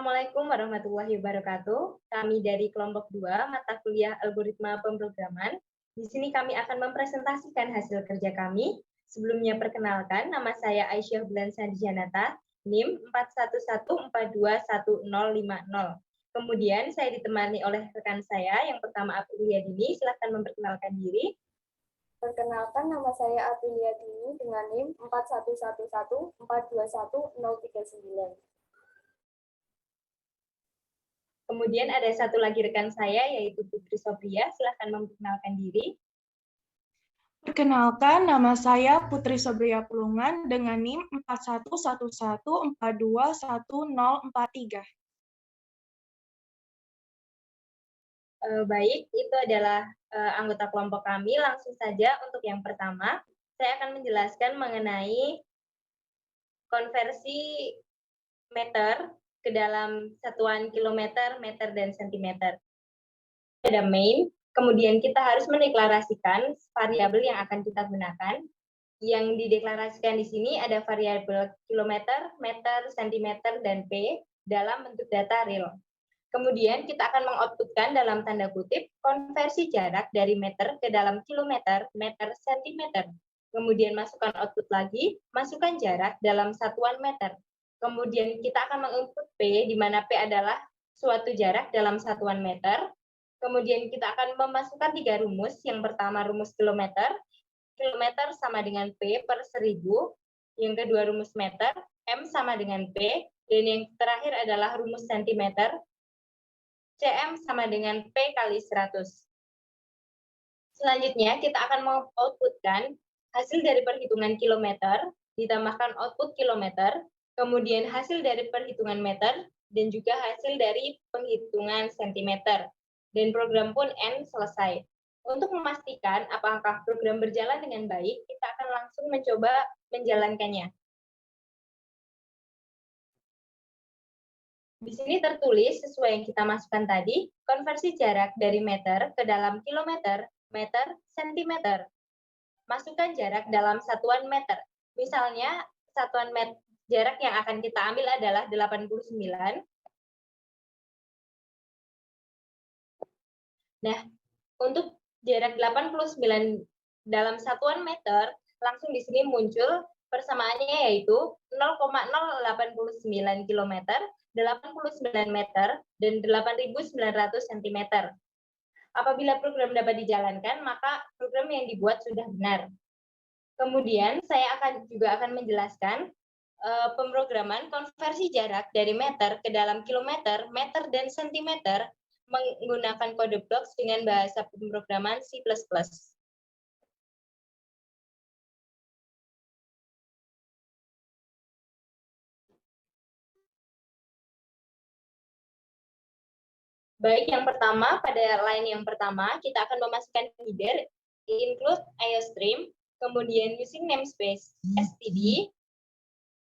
Assalamualaikum warahmatullahi wabarakatuh. Kami dari kelompok 2 mata kuliah Algoritma Pemrograman. Di sini kami akan mempresentasikan hasil kerja kami. Sebelumnya perkenalkan, nama saya Aisyah Bulan Sandijanata, NIM 411421050. Kemudian saya ditemani oleh rekan saya, yang pertama Aprilia Dini, silakan memperkenalkan diri. Perkenalkan, nama saya Aprilia Dini dengan NIM 41114211039. Kemudian ada satu lagi rekan saya, yaitu Putri Sofia, silakan memperkenalkan diri. Perkenalkan, nama saya Putri Sobria Pulungan dengan NIM 41114211043. Baik, itu adalah anggota kelompok kami. Langsung saja untuk yang pertama, saya akan menjelaskan mengenai konversi meter ke dalam satuan kilometer, meter, dan sentimeter. Ada main, kemudian kita harus mendeklarasikan variabel yang akan kita gunakan. Yang dideklarasikan di sini ada variabel kilometer, meter, sentimeter, dan P dalam bentuk data real. Kemudian kita akan mengoutputkan dalam tanda kutip konversi jarak dari meter ke dalam kilometer, meter, sentimeter. Kemudian masukkan output lagi, masukkan jarak dalam satuan meter. Kemudian kita akan menginput P, di mana P adalah suatu jarak dalam satuan meter. Kemudian kita akan memasukkan 3 rumus. Yang pertama rumus kilometer. Kilometer sama dengan P per 1000. Yang kedua rumus meter, M sama dengan P. Dan yang terakhir adalah rumus sentimeter. CM sama dengan P kali 100. Selanjutnya, kita akan mengoutputkan hasil dari perhitungan kilometer, ditambahkan output kilometer, kemudian hasil dari perhitungan meter, dan juga hasil dari penghitungan sentimeter. Dan program pun N selesai. Untuk memastikan apakah program berjalan dengan baik, kita akan langsung mencoba menjalankannya. Di sini tertulis sesuai yang kita masukkan tadi, konversi jarak dari meter ke dalam kilometer, meter, sentimeter. Masukkan jarak dalam satuan meter. Misalnya, satuan jarak yang akan kita ambil adalah 89. Nah, untuk jarak 89 dalam satuan meter, langsung di sini muncul persamaannya yaitu 0,089 km, 89 meter, dan 8.900 cm. Apabila program dapat dijalankan, maka program yang dibuat sudah benar. Kemudian, saya juga akan menjelaskan pemrograman konversi jarak dari meter ke dalam kilometer, meter, dan sentimeter menggunakan kode blocks dengan bahasa pemrograman C++. Baik, yang pertama, pada line yang pertama, kita akan memasukkan header, include IOStream, kemudian using namespace std,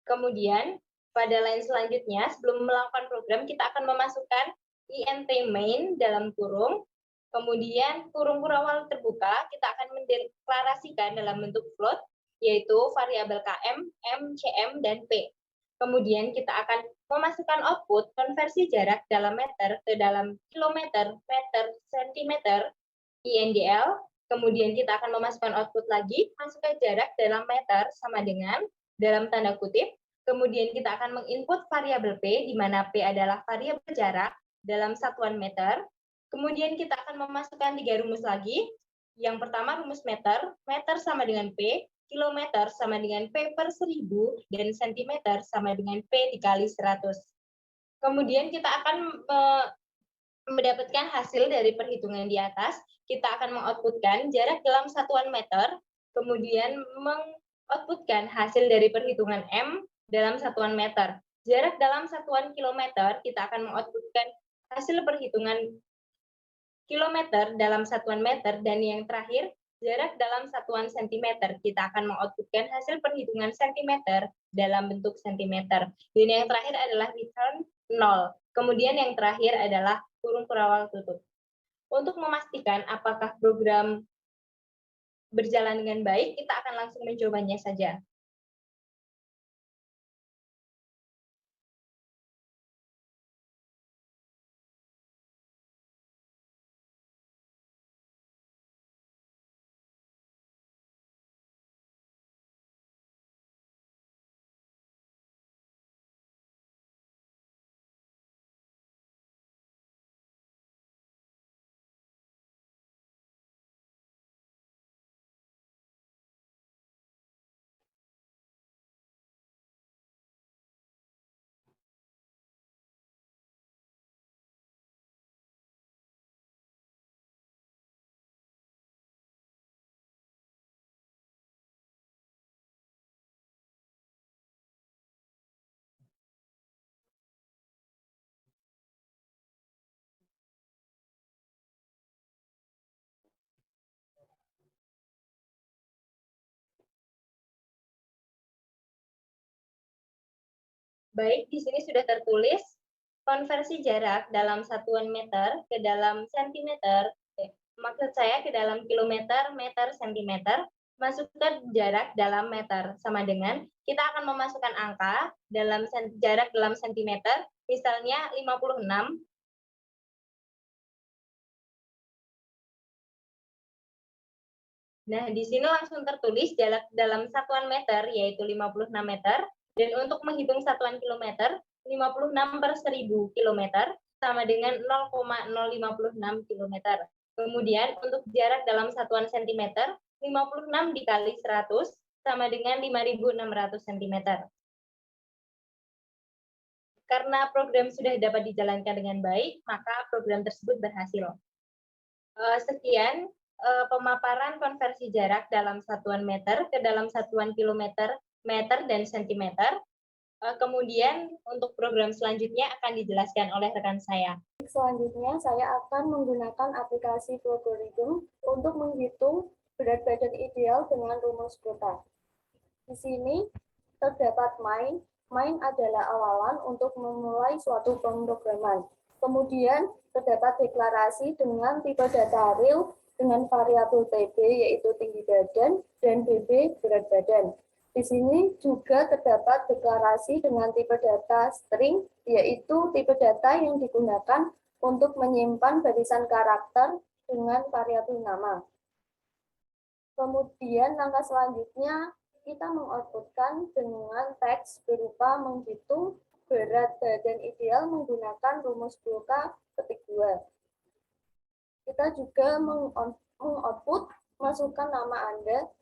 kemudian pada line selanjutnya, sebelum melakukan program, kita akan memasukkan int main dalam kurung, kemudian kurung awal terbuka, kita akan mendeklarasikan dalam bentuk float, yaitu variabel km, m, cm, dan p. Kemudian kita akan memasukkan output konversi jarak dalam meter ke dalam kilometer, meter, sentimeter, INDL. Kemudian kita akan memasukkan output lagi, masukkan jarak dalam meter sama dengan dalam tanda kutip. Kemudian kita akan menginput variabel P, di mana P adalah variabel jarak dalam satuan meter. Kemudian kita akan memasukkan 3 rumus lagi. Yang pertama rumus meter, meter sama dengan P, kilometer sama dengan P per 1000, dan sentimeter sama dengan P dikali 100. Kemudian kita akan mendapatkan hasil dari perhitungan di atas. Kita akan mengoutputkan jarak dalam satuan meter, kemudian mengoutputkan hasil dari perhitungan M dalam satuan meter. Jarak dalam satuan kilometer, kita akan mengoutputkan hasil perhitungan kilometer dalam satuan meter, dan yang terakhir, jarak dalam satuan sentimeter. Kita akan mengoutputkan hasil perhitungan sentimeter dalam bentuk sentimeter. Dan yang terakhir adalah return 0. Kemudian yang terakhir adalah kurung awal tutup. Untuk memastikan apakah program berjalan dengan baik, kita akan langsung mencobanya saja. Baik, di sini sudah tertulis konversi jarak dalam satuan meter ke dalam sentimeter, maksud saya ke dalam kilometer, meter, sentimeter, masukkan jarak dalam meter, sama dengan kita akan memasukkan angka dalam jarak dalam sentimeter, misalnya 56. Nah, di sini langsung tertulis jarak dalam satuan meter, yaitu 56 meter, dan untuk menghitung satuan kilometer, 56 per 1000 kilometer, sama dengan 0,056 kilometer. Kemudian, untuk jarak dalam satuan sentimeter, 56 dikali 100, sama dengan 5.600 cm. Karena program sudah dapat dijalankan dengan baik, maka program tersebut berhasil. Sekian pemaparan konversi jarak dalam satuan meter ke dalam satuan kilometer, meter, dan sentimeter. Kemudian untuk program selanjutnya akan dijelaskan oleh rekan saya. Selanjutnya, saya akan menggunakan aplikasi Flowgorithm untuk menghitung berat badan ideal dengan rumus Broca. Di sini terdapat main. Main adalah awalan untuk memulai suatu pemrograman. Kemudian terdapat deklarasi dengan tipe data real dengan variabel TB yaitu tinggi badan dan BB berat badan. Di sini juga terdapat deklarasi dengan tipe data string yaitu tipe data yang digunakan untuk menyimpan barisan karakter dengan variabel nama. Kemudian langkah selanjutnya kita mengoutputkan dengan teks berupa menghitung berat badan ideal menggunakan rumus Broca petik 2. Kita juga mengoutput masukkan nama Anda.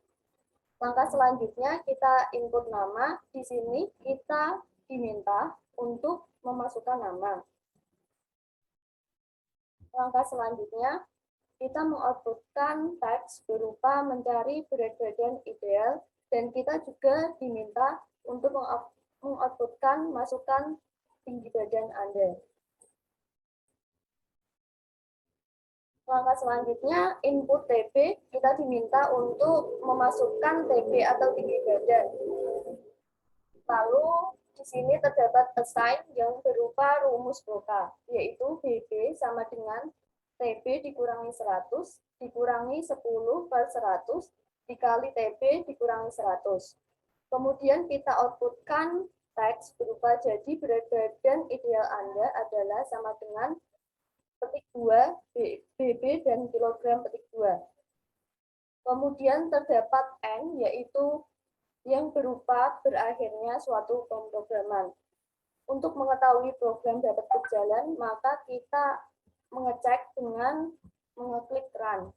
Langkah selanjutnya kita input nama. Di sini kita diminta untuk memasukkan nama. Langkah selanjutnya kita mengoutputkan teks berupa mencari berat badan ideal. Dan kita juga diminta untuk mengoutputkan masukan tinggi badan Anda. Langkah selanjutnya, input TB, kita diminta untuk memasukkan TB atau tinggi badan. Lalu, di sini terdapat assign yang berupa rumus Broca, yaitu BB sama dengan TB dikurangi 100, dikurangi 10 per 100, dikali TB dikurangi 100. Kemudian kita outputkan teks berupa jadi berat badan ideal Anda adalah sama dengan petik 2 BB dan kilogram petik 2. Kemudian terdapat N yaitu yang berupa berakhirnya suatu pemrograman. Untuk mengetahui program dapat berjalan, maka kita mengecek dengan mengeklik run.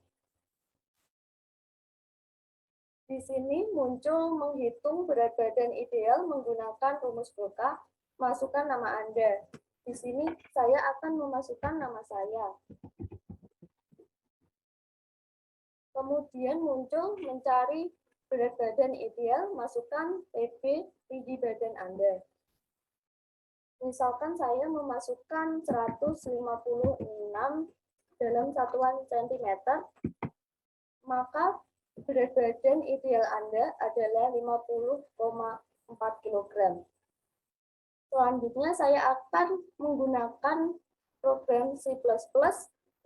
Di sini muncul menghitung berat badan ideal menggunakan rumus Broca, masukkan nama Anda. Di sini saya akan memasukkan nama saya. Kemudian muncul mencari berat badan ideal, masukkan TB tinggi badan Anda. Misalkan saya memasukkan 156 dalam satuan sentimeter, maka berat badan ideal Anda adalah 50,4 kg. Selanjutnya saya akan menggunakan program C++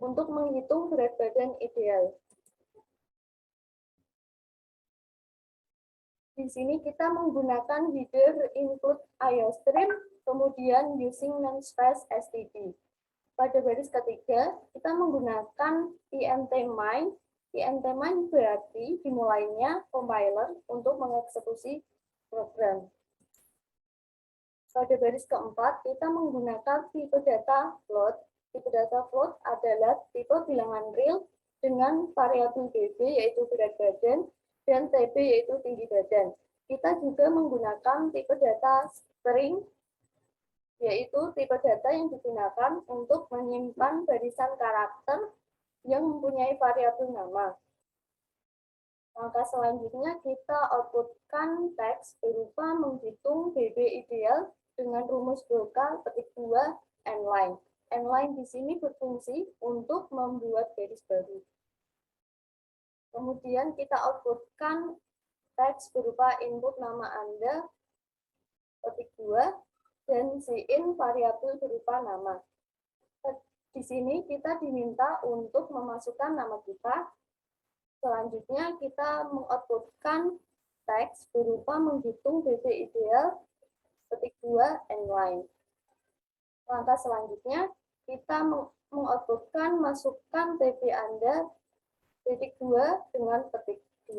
untuk menghitung berat badan ideal. Di sini kita menggunakan header include IOStream, kemudian using namespace std. Pada baris ketiga, kita menggunakan intMine. intMine berarti dimulainya compiler untuk mengeksekusi program. Pada baris keempat, kita menggunakan tipe data float. Tipe data float adalah tipe bilangan real dengan variabel BB yaitu berat badan dan TB yaitu tinggi badan. Kita juga menggunakan tipe data string yaitu tipe data yang digunakan untuk menyimpan barisan karakter yang mempunyai variabel nama. Langkah selanjutnya kita outputkan teks berupa menghitung BB ideal dengan rumus Broca petik 2 nline. Nline di sini berfungsi untuk membuat baris baru. Kemudian kita outputkan teks berupa input nama Anda petik 2, dan sin variabel berupa nama. Di sini kita diminta untuk memasukkan nama kita. Selanjutnya kita mengoutputkan teks berupa menghitung DP ideal, petik 2, and line. Langkah selanjutnya kita mengoutputkan masukkan TP Anda, petik 2 dengan petik 2.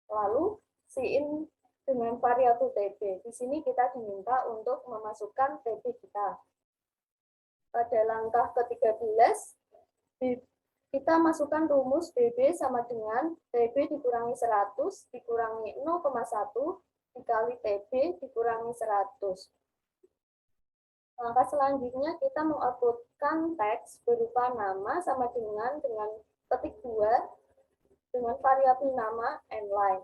Lalu sin dengan variabel TP. Di sini kita diminta untuk memasukkan TP kita. Pada langkah ke-13, kita masukkan rumus BB sama dengan TB dikurangi 100 dikurangi 0,1 dikali TB dikurangi 100. Langkah selanjutnya kita mengoutputkan teks berupa nama sama dengan petik 2 dengan variabel nama and line.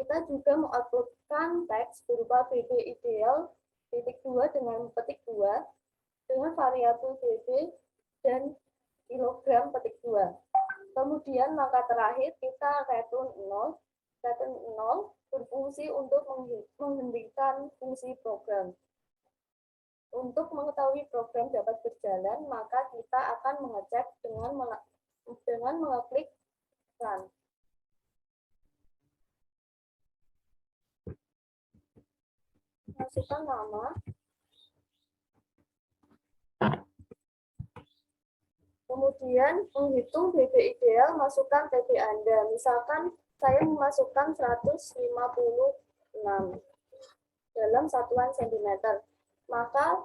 Kita juga mengoutputkan teks berupa BB ideal petik 2 dengan petik 2 dengan variabel BB dan kilogram petik 2. Kemudian langkah terakhir kita return 0. Return 0 berfungsi untuk menghentikan fungsi program. Untuk mengetahui program dapat berjalan, maka kita akan mengecek dengan mengeklik run. Masukkan nama. Kemudian menghitung DP ideal, masukkan TB Anda. Misalkan saya memasukkan 156 dalam satuan sentimeter. Maka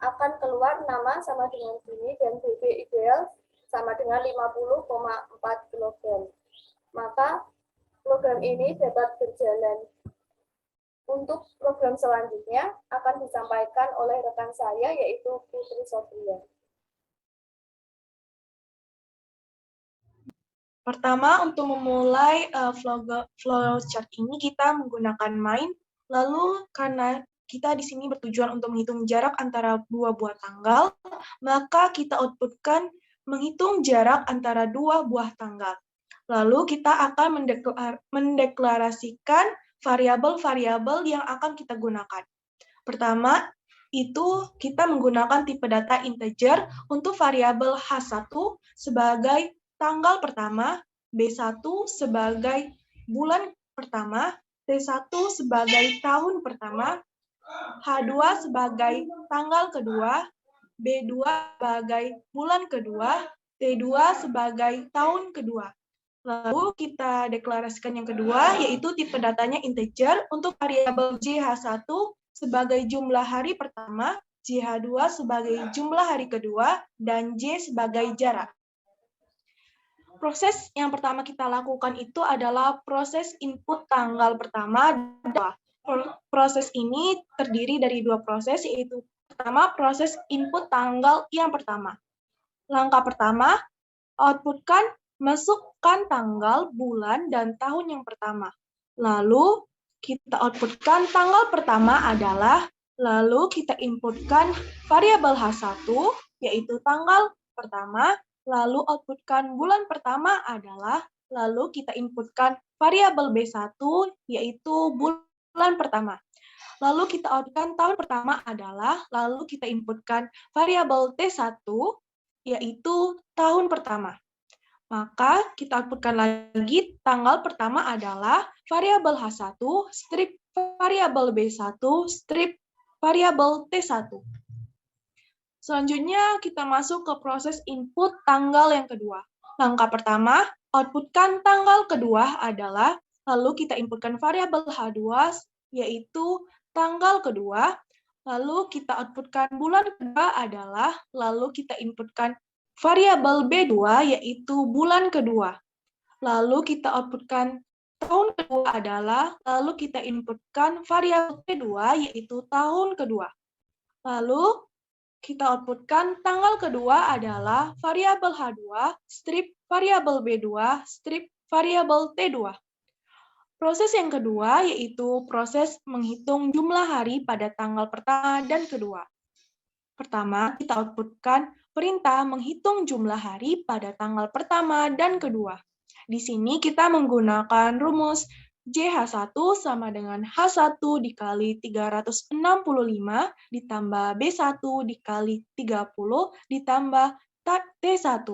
akan keluar nama sama dengan ini dan DP ideal sama dengan 50,4 kg. Maka program ini dapat berjalan. Untuk program selanjutnya akan disampaikan oleh rekan saya yaitu Putri Sofia. Pertama, untuk memulai flowchart ini kita menggunakan main. Lalu karena kita di sini bertujuan untuk menghitung jarak antara dua buah tanggal, maka kita outputkan menghitung jarak antara dua buah tanggal. Lalu kita akan mendeklarasikan variabel-variabel yang akan kita gunakan. Pertama, itu kita menggunakan tipe data integer untuk variabel H1 sebagai tanggal pertama, B1 sebagai bulan pertama, T1 sebagai tahun pertama, H2 sebagai tanggal kedua, B2 sebagai bulan kedua, T2 sebagai tahun kedua. Lalu kita deklarasikan yang kedua, yaitu tipe datanya integer untuk variabel JH1 sebagai jumlah hari pertama, JH2 sebagai jumlah hari kedua, dan J sebagai jarak. Proses yang pertama kita lakukan itu adalah proses input tanggal pertama. Proses ini terdiri dari dua proses, yaitu pertama proses input tanggal yang pertama. Langkah pertama, outputkan masukkan tanggal, bulan, dan tahun yang pertama. Lalu kita outputkan tanggal pertama adalah, lalu kita inputkan variabel H1, yaitu tanggal pertama, lalu outputkan bulan pertama adalah, lalu kita inputkan variabel B1, yaitu bulan pertama. Lalu kita outputkan tahun pertama adalah, lalu kita inputkan variabel T1, yaitu tahun pertama. Maka kita outputkan lagi tanggal pertama adalah variabel H1, strip variabel B1, strip variabel T1. Selanjutnya kita masuk ke proses input tanggal yang kedua. Langkah pertama, outputkan tanggal kedua adalah, lalu kita inputkan variabel H2, yaitu tanggal kedua, lalu kita outputkan bulan kedua adalah, lalu kita inputkan variabel B2, yaitu bulan kedua. Lalu kita outputkan tahun kedua adalah, lalu kita inputkan variabel B2, yaitu tahun kedua. Lalu kita outputkan tanggal kedua adalah variabel H2, strip variabel B2, strip variabel T2. Proses yang kedua yaitu proses menghitung jumlah hari pada tanggal pertama dan kedua. Pertama, kita outputkan perintah menghitung jumlah hari pada tanggal pertama dan kedua. Di sini kita menggunakan rumus JH1 sama dengan H1 dikali 365 ditambah B1 dikali 30 ditambah T1.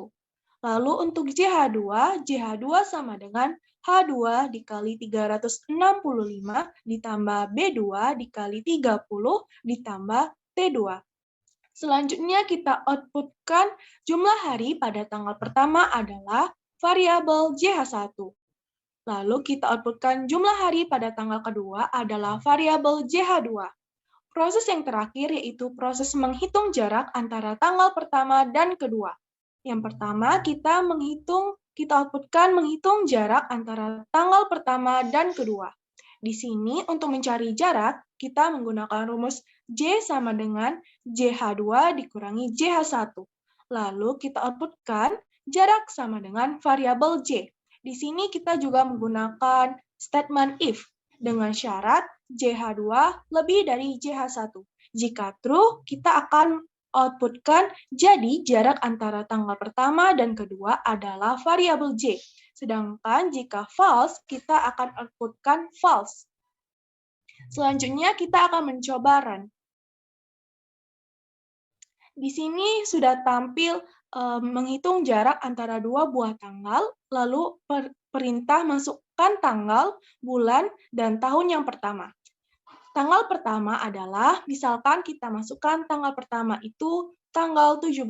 Lalu untuk JH2, JH2 sama dengan H2 dikali 365 ditambah B2 dikali 30 ditambah T2. Selanjutnya kita outputkan jumlah hari pada tanggal pertama adalah variabel JH1. Lalu kita outputkan jumlah hari pada tanggal kedua adalah variabel JH2. Proses yang terakhir yaitu proses menghitung jarak antara tanggal pertama dan kedua. Yang pertama kita outputkan menghitung jarak antara tanggal pertama dan kedua. Di sini untuk mencari jarak, kita menggunakan rumus J sama dengan JH2 dikurangi JH1. Lalu kita outputkan jarak sama dengan variabel J. Di sini kita juga menggunakan statement if dengan syarat JH2 lebih dari JH1. Jika true, kita akan outputkan jadi jarak antara tanggal pertama dan kedua adalah variabel J. Sedangkan jika false, kita akan outputkan false. Selanjutnya kita akan mencoba run. Di sini sudah tampil menghitung jarak antara dua buah tanggal, lalu perintah masukkan tanggal, bulan, dan tahun yang pertama. Tanggal pertama adalah, misalkan kita masukkan tanggal pertama itu tanggal 17.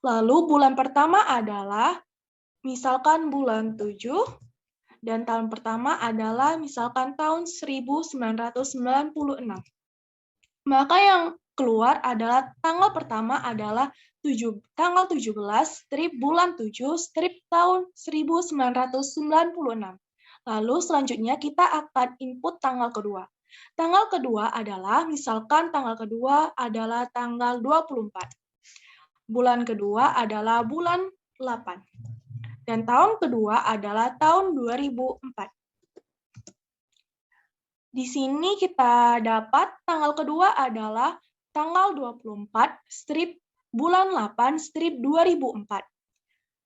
Lalu bulan pertama adalah, misalkan bulan 7, dan tahun pertama adalah misalkan tahun 1996. Maka yang keluar adalah tanggal pertama adalah tanggal 17, strip bulan 7, strip tahun 1996. Lalu selanjutnya kita akan input tanggal kedua. Tanggal kedua adalah, misalkan tanggal kedua adalah tanggal 24. Bulan kedua adalah bulan 8. Dan tahun kedua adalah tahun 2004. Di sini kita dapat tanggal kedua adalah tanggal 24, strip bulan 8, strip 2004.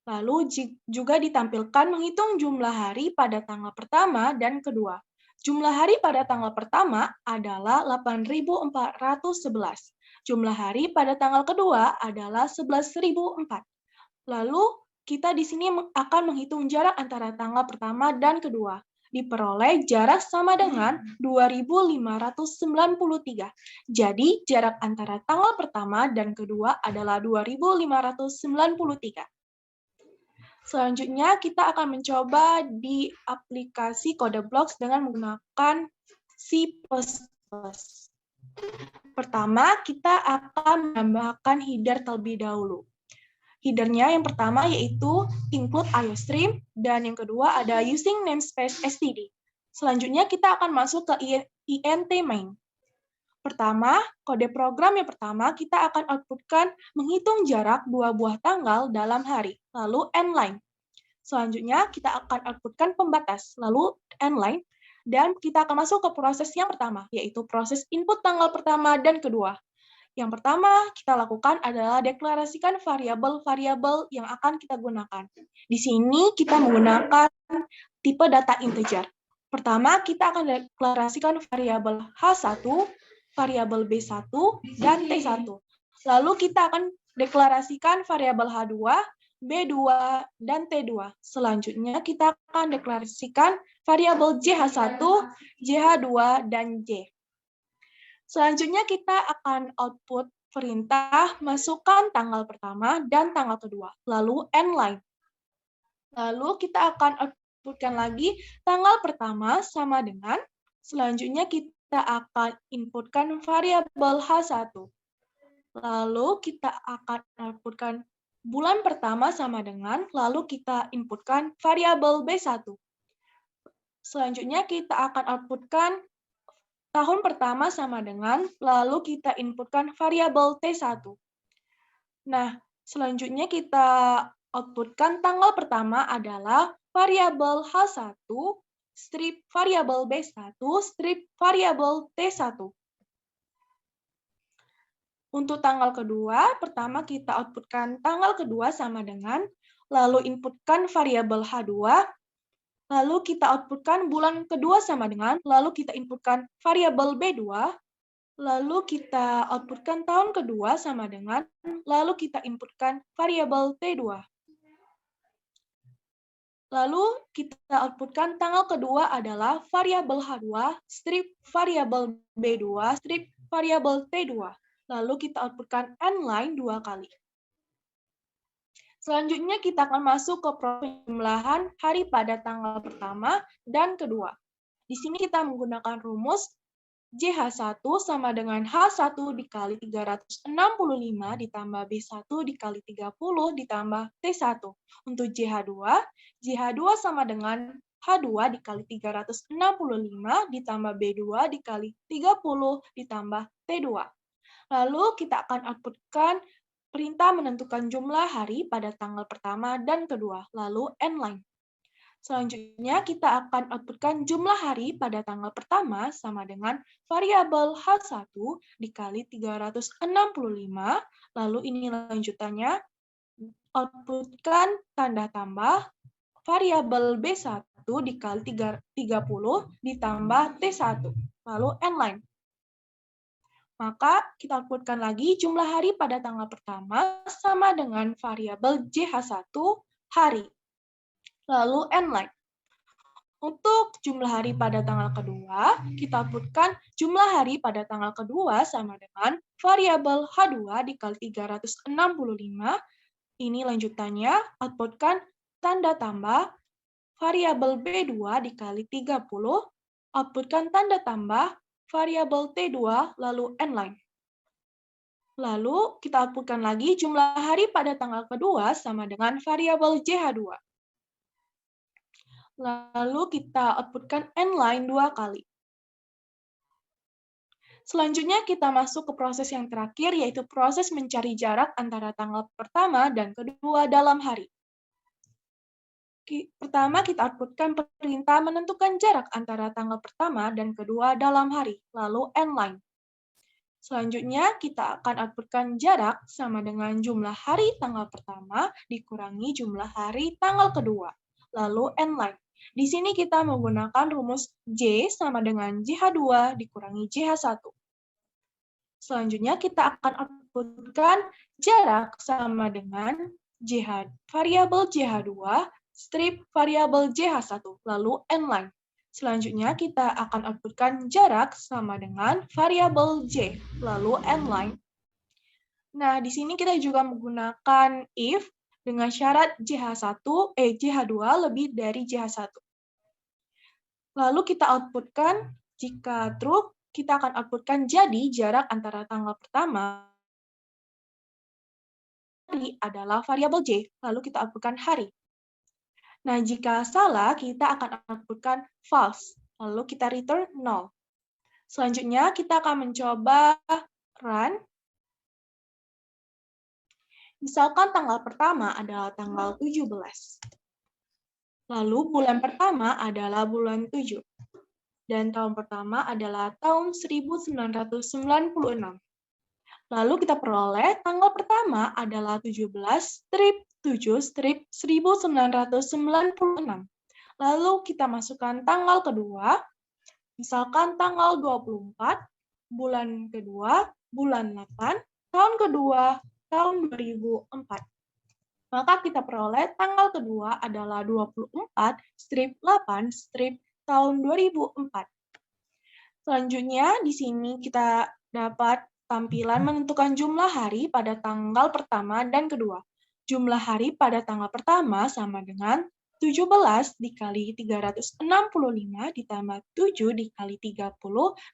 Lalu juga ditampilkan menghitung jumlah hari pada tanggal pertama dan kedua. Jumlah hari pada tanggal pertama adalah 8.411. Jumlah hari pada tanggal kedua adalah 11.004. Lalu kita di sini akan menghitung jarak antara tanggal pertama dan kedua. Diperoleh jarak sama dengan 2.593. Jadi jarak antara tanggal pertama dan kedua adalah 2.593. Selanjutnya, kita akan mencoba di aplikasi CodeBlocks dengan menggunakan C++. Pertama, kita akan menambahkan header terlebih dahulu. Headernya yang pertama yaitu include IOStream, dan yang kedua ada using namespace std. Selanjutnya, kita akan masuk ke int main. Pertama, kode program yang pertama kita akan outputkan menghitung jarak dua buah tanggal dalam hari, lalu endline. Selanjutnya, kita akan outputkan pembatas, lalu endline, dan kita akan masuk ke proses yang pertama, yaitu proses input tanggal pertama dan kedua. Yang pertama kita lakukan adalah deklarasikan variabel-variabel yang akan kita gunakan. Di sini kita menggunakan tipe data integer. Pertama, kita akan deklarasikan variabel H1, variabel B1, dan T1. Lalu kita akan deklarasikan variabel H2, B2, dan T2. Selanjutnya kita akan deklarasikan variabel JH1, JH2, dan J. Selanjutnya kita akan output perintah masukkan tanggal pertama dan tanggal kedua, lalu endline. Lalu kita akan outputkan lagi tanggal pertama sama dengan, selanjutnya kita akan inputkan variabel H1. Lalu kita akan outputkan bulan pertama sama dengan, lalu kita inputkan variabel B1. Selanjutnya kita akan outputkan tahun pertama sama dengan, lalu kita inputkan variabel T1. Nah, selanjutnya kita outputkan tanggal pertama adalah variabel H1, strip variabel B1, strip variabel T1. Untuk tanggal kedua, pertama kita outputkan tanggal kedua sama dengan, lalu inputkan variabel H2, Lalu kita outputkan bulan kedua sama dengan, lalu kita inputkan variabel B2, lalu kita outputkan tahun kedua sama dengan, lalu kita inputkan variabel T2. Lalu kita outputkan tanggal kedua adalah variabel H2, strip variabel B2, strip variabel T2. Lalu kita outputkan n-line 2 kali. Selanjutnya kita akan masuk ke penjumlahan hari pada tanggal pertama dan kedua. Di sini kita menggunakan rumus JH1 sama dengan H1 dikali 365 ditambah B1 dikali 30 ditambah T1. Untuk JH2, JH2 sama dengan H2 dikali 365 ditambah B2 dikali 30 ditambah T2. Lalu kita akan outputkan perintah menentukan jumlah hari pada tanggal pertama dan kedua, lalu n-line. Selanjutnya, kita akan outputkan jumlah hari pada tanggal pertama sama dengan variabel H1 dikali 365, lalu ini lanjutannya, outputkan tanda tambah variabel B1 dikali 30 ditambah T1, lalu n-line. Maka kita outputkan lagi jumlah hari pada tanggal pertama sama dengan variabel JH1 hari. Lalu n-line. Untuk jumlah hari pada tanggal kedua, kita outputkan jumlah hari pada tanggal kedua sama dengan variabel H2 dikali 365. Ini lanjutannya, outputkan tanda tambah variabel B2 dikali 30, outputkan tanda tambah variabel T2, lalu n-line. Lalu kita outputkan lagi jumlah hari pada tanggal kedua sama dengan variabel JH2. Lalu kita outputkan n-line 2 kali. Selanjutnya kita masuk ke proses yang terakhir, yaitu proses mencari jarak antara tanggal pertama dan kedua dalam hari. Pertama, kita outputkan perintah menentukan jarak antara tanggal pertama dan kedua dalam hari, lalu n-line. Selanjutnya, kita akan outputkan jarak sama dengan jumlah hari tanggal pertama dikurangi jumlah hari tanggal kedua, lalu n-line. Di sini kita menggunakan rumus J sama dengan JH2 dikurangi JH1. Selanjutnya, kita akan outputkan jarak sama dengan variabel JH2 strip variabel JH1, lalu n-line. Selanjutnya, kita akan outputkan jarak sama dengan variabel J, lalu n-line. Nah, di sini kita juga menggunakan if dengan syarat JH2 lebih dari JH1. Lalu kita outputkan, jika true, kita akan outputkan jadi jarak antara tanggal pertama adalah variabel J, lalu kita outputkan hari. Nah, jika salah, kita akan outputkan false. Lalu kita return 0. Selanjutnya, kita akan mencoba run. Misalkan tanggal pertama adalah tanggal 17. Lalu bulan pertama adalah bulan 7. Dan tahun pertama adalah tahun 1996. Lalu kita peroleh tanggal pertama adalah 17/7/1996. Lalu kita masukkan tanggal kedua, misalkan tanggal 24, bulan kedua, bulan 8, tahun kedua, tahun 2004. Maka kita peroleh tanggal kedua adalah 24/8/ tahun 2004. Selanjutnya, di sini kita dapat tampilan menentukan jumlah hari pada tanggal pertama dan kedua. Jumlah hari pada tanggal pertama sama dengan 17 dikali 365 ditambah 7 dikali 30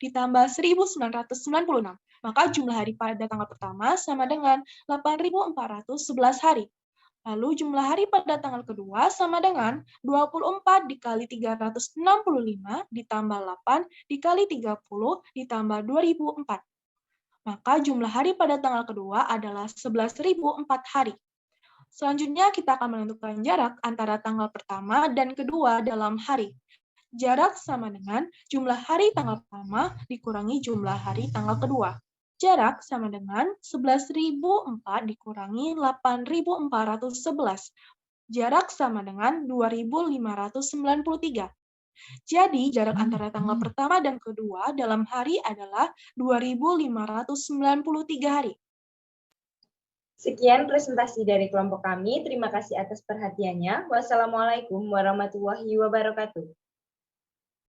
ditambah 1996. Maka jumlah hari pada tanggal pertama sama dengan 8.411 hari. Lalu jumlah hari pada tanggal kedua sama dengan 24 dikali 365 ditambah 8 dikali 30 ditambah 2004. Maka jumlah hari pada tanggal kedua adalah 11.004 hari. Selanjutnya kita akan menentukan jarak antara tanggal pertama dan kedua dalam hari. Jarak sama dengan jumlah hari tanggal pertama dikurangi jumlah hari tanggal kedua. Jarak sama dengan 11.004 dikurangi 8.411. Jarak sama dengan 2.593. Jadi, jarak antara tanggal pertama dan kedua dalam hari adalah 2.593 hari. Sekian presentasi dari kelompok kami. Terima kasih atas perhatiannya. Wassalamualaikum warahmatullahi wabarakatuh.